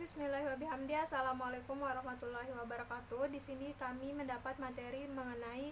Bismillahirrahmanirrahim. Assalamualaikum warahmatullahi wabarakatuh. Di sini kami mendapat materi mengenai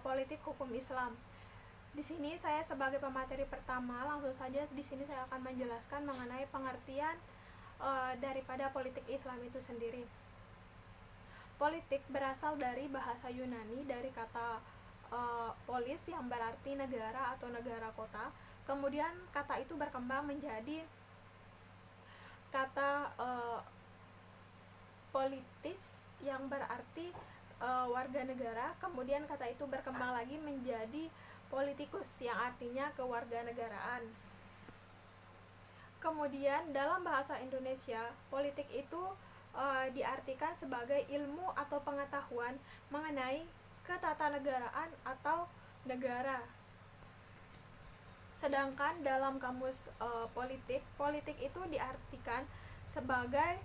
politik hukum Islam. Di sini saya sebagai pemateri pertama, langsung saja di sini saya akan menjelaskan mengenai pengertian daripada politik Islam itu sendiri. Politik berasal dari bahasa Yunani dari kata polis yang berarti negara atau negara kota. Kemudian kata itu berkembang menjadi kata politis yang berarti warga negara. Kemudian kata itu berkembang lagi menjadi politikus yang artinya kewarganegaraan. Kemudian dalam bahasa Indonesia, politik itu diartikan sebagai ilmu atau pengetahuan mengenai ketatanegaraan atau negara. Sedangkan dalam kamus politik itu diartikan sebagai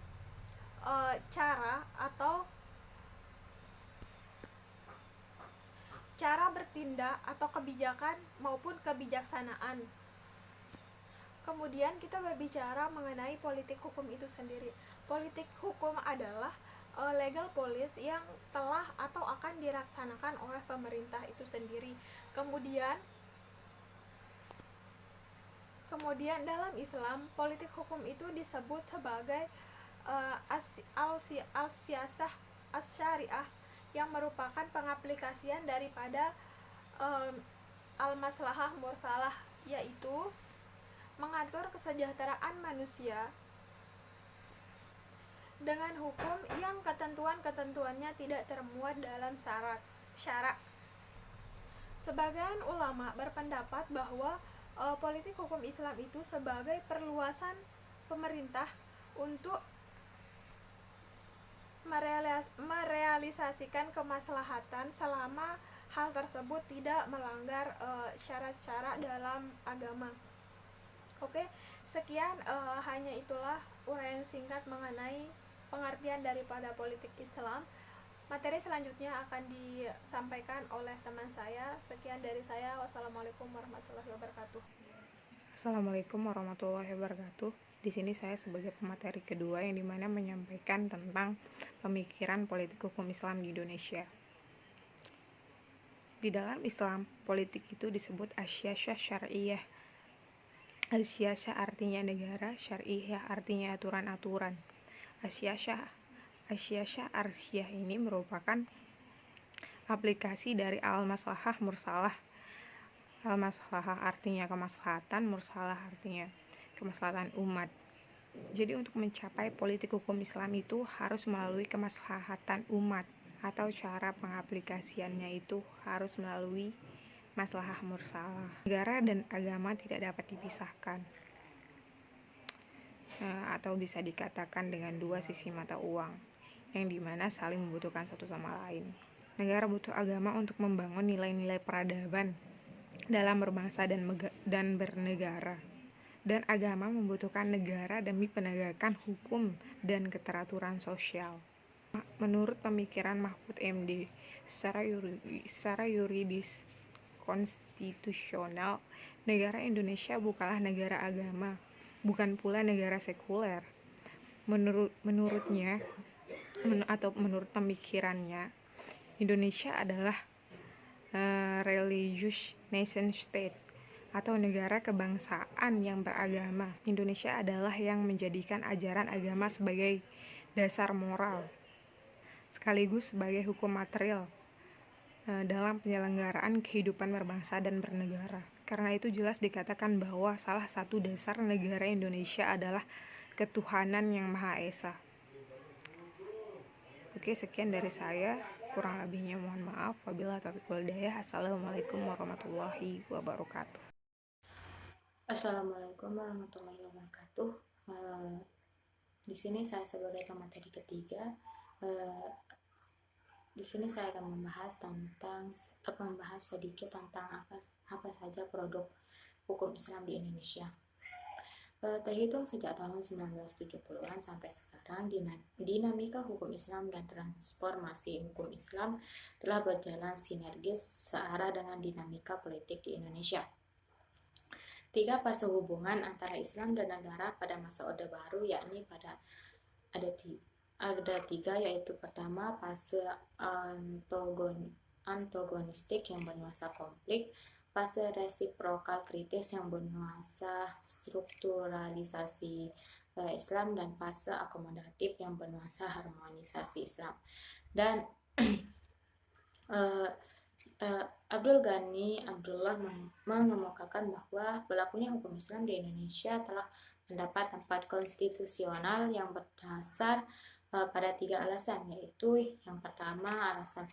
cara bertindak atau kebijakan maupun kebijaksanaan. Kemudian kita berbicara mengenai politik hukum itu sendiri. Politik hukum adalah legal policy yang telah atau akan dilaksanakan oleh pemerintah itu sendiri. Kemudian dalam Islam, politik hukum itu disebut sebagai al-siyasah as-syariah yang merupakan pengaplikasian daripada al-maslahah mursalah, yaitu mengatur kesejahteraan manusia dengan hukum yang ketentuan-ketentuannya tidak termuat dalam syarak. Sebagian ulama berpendapat bahwa politik hukum Islam itu sebagai perluasan pemerintah untuk merealisasikan kemaslahatan selama hal tersebut tidak melanggar syarat-syarat dalam agama. Oke, sekian hanya itulah uraian singkat mengenai pengertian daripada politik Islam. Materi selanjutnya akan disampaikan oleh teman saya. Sekian dari saya. Wassalamualaikum warahmatullahi wabarakatuh. Assalamualaikum warahmatullahi wabarakatuh. Di sini saya sebagai pemateri kedua yang dimana menyampaikan tentang pemikiran politik hukum Islam di Indonesia. Di dalam Islam, politik itu disebut asyasah syar'iyah. Asyasah artinya negara, syar'iyah artinya aturan-aturan. Asyasah arsiyah ini merupakan aplikasi dari al-maslahah mursalah. Al-maslahah artinya kemaslahatan, mursalah artinya kemaslahatan umat. Jadi untuk mencapai politik hukum Islam itu harus melalui kemaslahatan umat, atau cara pengaplikasiannya itu harus melalui maslahah mursalah. Negara dan agama tidak dapat dipisahkan, atau bisa dikatakan dengan dua sisi mata uang yang dimana saling membutuhkan satu sama lain. Negara butuh agama untuk membangun nilai-nilai peradaban dalam berbangsa dan bernegara, dan agama membutuhkan negara demi penegakan hukum dan keteraturan sosial. Menurut pemikiran Mahfud MD, secara yuridis konstitusional, negara Indonesia bukanlah negara agama, bukan pula negara sekuler. Menurutnya atau menurut pemikirannya, Indonesia adalah religious nation state atau negara kebangsaan yang beragama. Indonesia adalah yang menjadikan ajaran agama sebagai dasar moral sekaligus sebagai hukum material dalam penyelenggaraan kehidupan berbangsa dan bernegara. Karena itu jelas dikatakan bahwa salah satu dasar negara Indonesia adalah ketuhanan yang Maha Esa. Oke, sekian dari saya. Kurang lebihnya mohon maaf. Wabillahi taufiq wal hidayah. Assalamualaikum warahmatullahi wabarakatuh. Assalamualaikum warahmatullahi wabarakatuh. Di sini saya sebagai pemateri ketiga. Di sini saya akan membahas sedikit tentang apa saja produk hukum Islam di Indonesia. Terhitung sejak tahun 1970-an sampai sekarang, dinamika hukum Islam dan transformasi hukum Islam telah berjalan sinergis searah dengan dinamika politik di Indonesia. 3 fase hubungan antara Islam dan negara pada masa Orde Baru, yakni pada ada tiga, yaitu pertama fase antagonistik yang bernuansa konflik, fase resiprokal kritis yang bernuansa strukturalisasi Islam, dan fase akomodatif yang bernuansa harmonisasi Islam. Dan Abdul Ghani Abdullah mengemukakan bahwa berlakunya hukum Islam di Indonesia telah mendapat tempat konstitusional yang berdasar pada tiga alasan, yaitu yang pertama alasan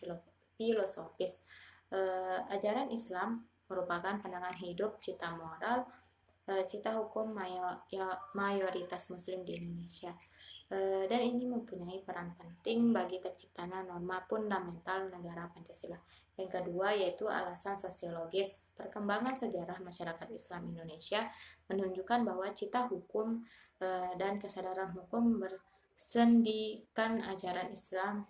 filosofis. Ajaran Islam merupakan pandangan hidup, cita moral, cita hukum mayoritas muslim di Indonesia, dan ini mempunyai peran penting bagi terciptanya norma fundamental negara Pancasila. Yang kedua yaitu alasan sosiologis. Perkembangan sejarah masyarakat Islam Indonesia menunjukkan bahwa cita hukum dan kesadaran hukum bersendikan ajaran Islam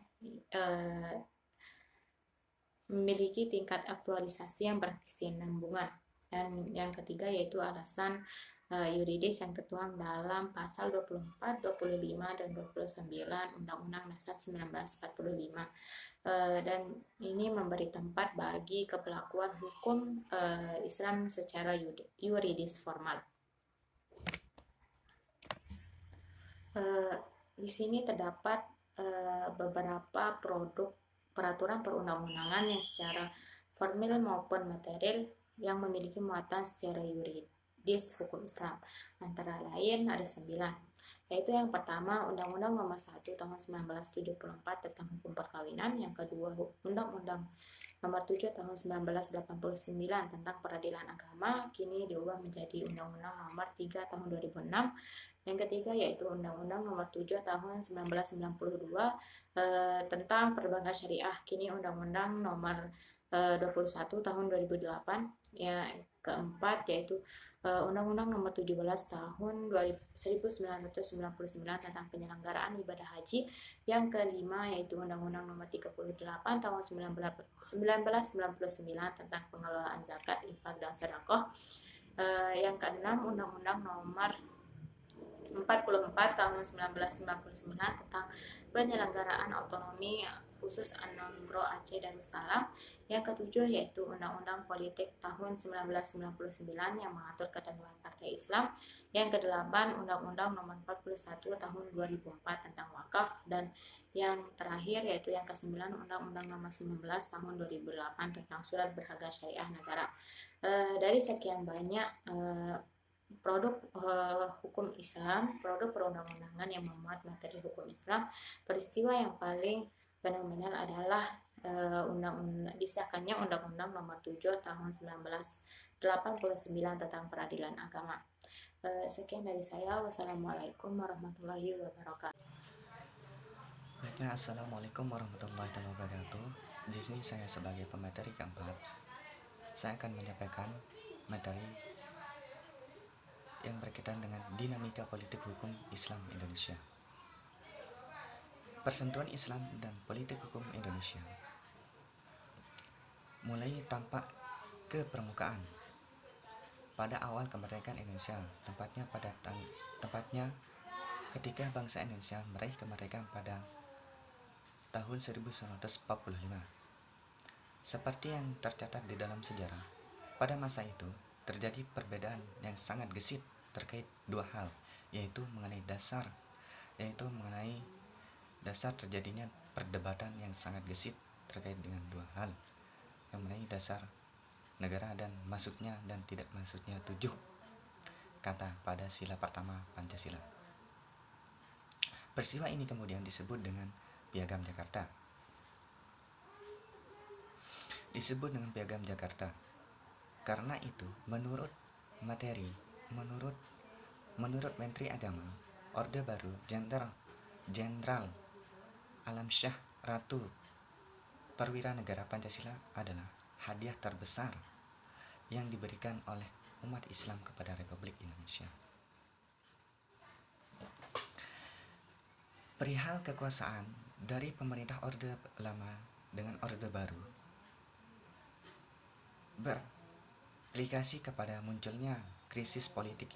memiliki tingkat aktualisasi yang berkesinambungan. Dan yang ketiga yaitu alasan yuridis yang tertuang dalam pasal 24, 25, dan 29 Undang-Undang Dasar 1945, dan ini memberi tempat bagi keberlakuan hukum Islam secara yuridis formal. Di sini terdapat beberapa produk peraturan perundang-undangan yang secara formil maupun material yang memiliki muatan secara yuridis hukum Islam. Antara lain ada 9, yaitu yang pertama Undang-Undang Nomor 1 Tahun 1974 tentang hukum perkawinan, yang kedua Undang-Undang Nomor 7 Tahun 1989 tentang peradilan agama, kini diubah menjadi Undang-Undang Nomor 3 Tahun 2006. Yang ketiga yaitu Undang-Undang Nomor 7 Tahun 1992 tentang perbankan syariah, kini Undang-Undang Nomor 21 Tahun 2008. Yang keempat yaitu Undang-Undang Nomor 17 Tahun 1999 tentang penyelenggaraan ibadah haji. Yang kelima yaitu Undang-Undang Nomor 38 Tahun 1999 tentang pengelolaan zakat, infak, dan sedekah. Yang keenam Undang-Undang Nomor 44 Tahun 1999 tentang penyelenggaraan otonomi khusus Anambro, Aceh, dan Darussalam. Yang ketujuh yaitu Undang-Undang Politik tahun 1999 yang mengatur ketentuan partai Islam. Yang kedelapan Undang-Undang Nomor 41 Tahun 2004 tentang wakaf. Dan yang terakhir yaitu yang kesembilan Undang-Undang Nomor 19 Tahun 2008 tentang surat berharga syariah negara. Dari sekian banyak produk hukum Islam, produk perundang-undangan yang memuat materi hukum Islam, peristiwa yang paling fenomenal adalah disahkannya Undang-Undang Nomor 7 Tahun 1989 tentang peradilan agama. Sekian dari saya. Wassalamualaikum warahmatullahi wabarakatuh. Baiklah, assalamualaikum warahmatullahi wabarakatuh. Di sini saya sebagai pemateri keempat, saya akan menyampaikan materi yang berkaitan dengan dinamika politik hukum Islam Indonesia. Persentuhan Islam dan politik hukum Indonesia mulai tampak ke permukaan pada awal kemerdekaan Indonesia, tepatnya ketika bangsa Indonesia meraih kemerdekaan pada tahun 1945. Seperti yang tercatat di dalam sejarah, pada masa itu terjadi perbedaan yang sangat gesit terkait dua hal, yaitu mengenai dasar terjadinya perdebatan yang sangat gesit terkait dengan dua hal, yang mengenai dasar negara dan masuknya dan tidak masuknya 7 kata pada sila pertama Pancasila. Peristiwa ini kemudian disebut dengan Piagam Jakarta. Karena itu menurut Menteri Agama Orde Baru Jenderal Alamsyah Ratu Perwira Negara Pancasila adalah hadiah terbesar yang diberikan oleh umat Islam kepada Republik Indonesia. Perihal kekuasaan dari pemerintah Orde Lama dengan Orde Baru berimplikasi kepada munculnya krisis politik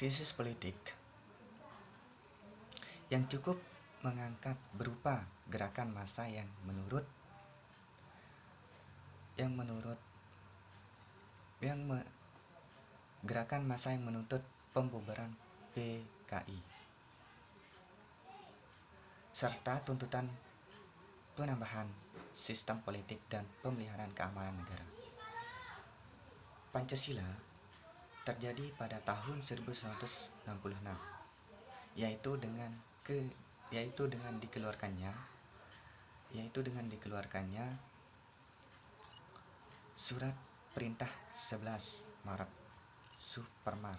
krisis politik yang cukup mengangkat berupa gerakan massa yang menurut gerakan massa yang menuntut pembubaran PKI serta tuntutan penambahan sistem politik dan pemeliharaan keamanan negara. Pancasila terjadi pada tahun 1966, yaitu dengan dikeluarkannya Surat Perintah 11 Maret Supermar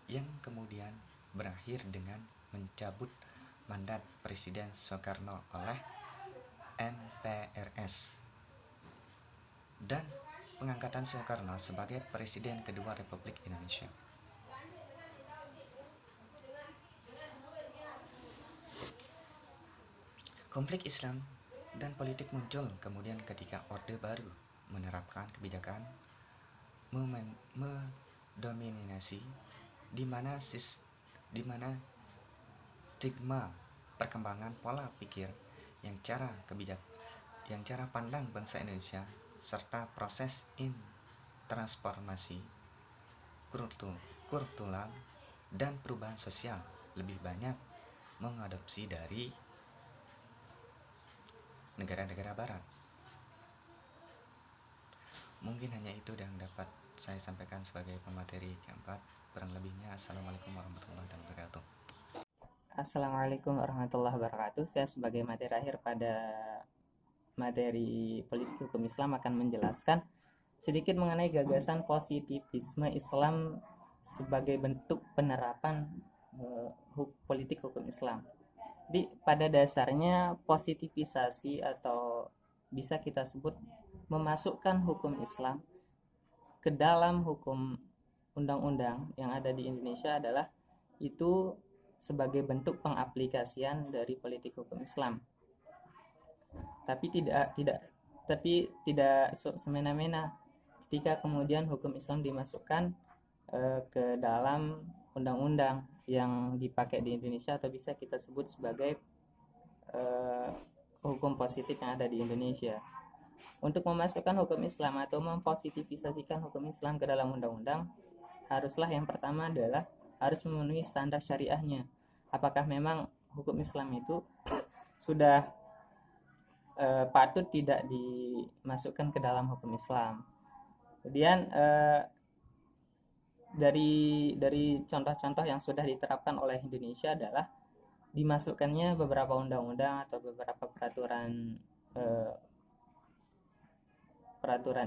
yang kemudian berakhir dengan mencabut mandat Presiden Soekarno oleh MPRS dan pengangkatan Soekarno sebagai Presiden kedua Republik Indonesia. Konflik Islam dan politik muncul kemudian ketika Orde Baru menerapkan kebijakan mendominasi di mana stigma perkembangan pola pikir yang cara pandang bangsa Indonesia serta proses transformasi kultural dan perubahan sosial lebih banyak mengadopsi dari negara-negara barat. Mungkin hanya itu yang dapat saya sampaikan sebagai pemateri keempat. Kurang lebihnya, Assalamualaikum warahmatullahi wabarakatuh. Assalamualaikum warahmatullahi wabarakatuh. Saya sebagai materi akhir pada materi politik hukum Islam akan menjelaskan sedikit mengenai gagasan positivisme Islam sebagai bentuk penerapan politik hukum Islam. Pada dasarnya positivisasi atau bisa kita sebut memasukkan hukum Islam ke dalam hukum undang-undang yang ada di Indonesia adalah itu sebagai bentuk pengaplikasian dari politik hukum Islam. Tapi tidak semena-mena ketika kemudian hukum Islam dimasukkan ke dalam undang-undang yang dipakai di Indonesia atau bisa kita sebut sebagai hukum positif yang ada di Indonesia. Untuk memasukkan hukum Islam atau mempositivisasikan hukum Islam ke dalam undang-undang, haruslah yang pertama adalah harus memenuhi standar syariahnya. Apakah memang hukum Islam itu sudah patut tidak dimasukkan ke dalam hukum Islam. Kemudian dari contoh-contoh yang sudah diterapkan oleh Indonesia adalah dimasukkannya beberapa undang-undang atau beberapa peraturan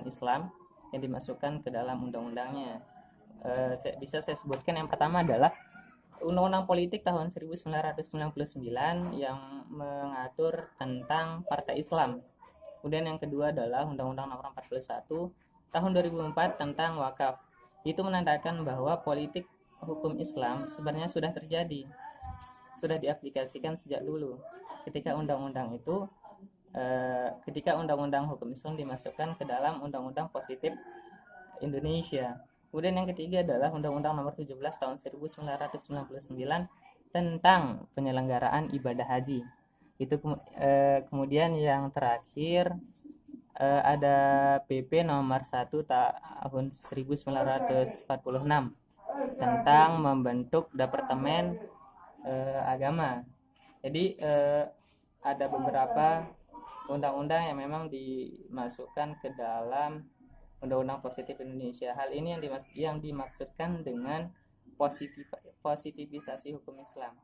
Islam yang dimasukkan ke dalam undang-undangnya. Bisa saya sebutkan yang pertama adalah Undang-Undang Politik tahun 1999 yang mengatur tentang Partai Islam. Kemudian yang kedua adalah Undang-Undang Nomor 41 tahun 2004 tentang wakaf. Itu menandakan bahwa politik hukum Islam sebenarnya sudah terjadi, sudah diaplikasikan sejak dulu. Ketika undang-undang hukum Islam dimasukkan ke dalam Undang-Undang Positif Indonesia. Kemudian yang ketiga adalah Undang-Undang Nomor 17 tahun 1999 tentang penyelenggaraan ibadah haji. Itu kemudian yang terakhir ada PP Nomor 1 tahun 1946 tentang membentuk Departemen Agama. Jadi ada beberapa undang-undang yang memang dimasukkan ke dalam Undang-Undang Positif Indonesia. Hal ini yang dimaksudkan dengan positivisasi hukum Islam.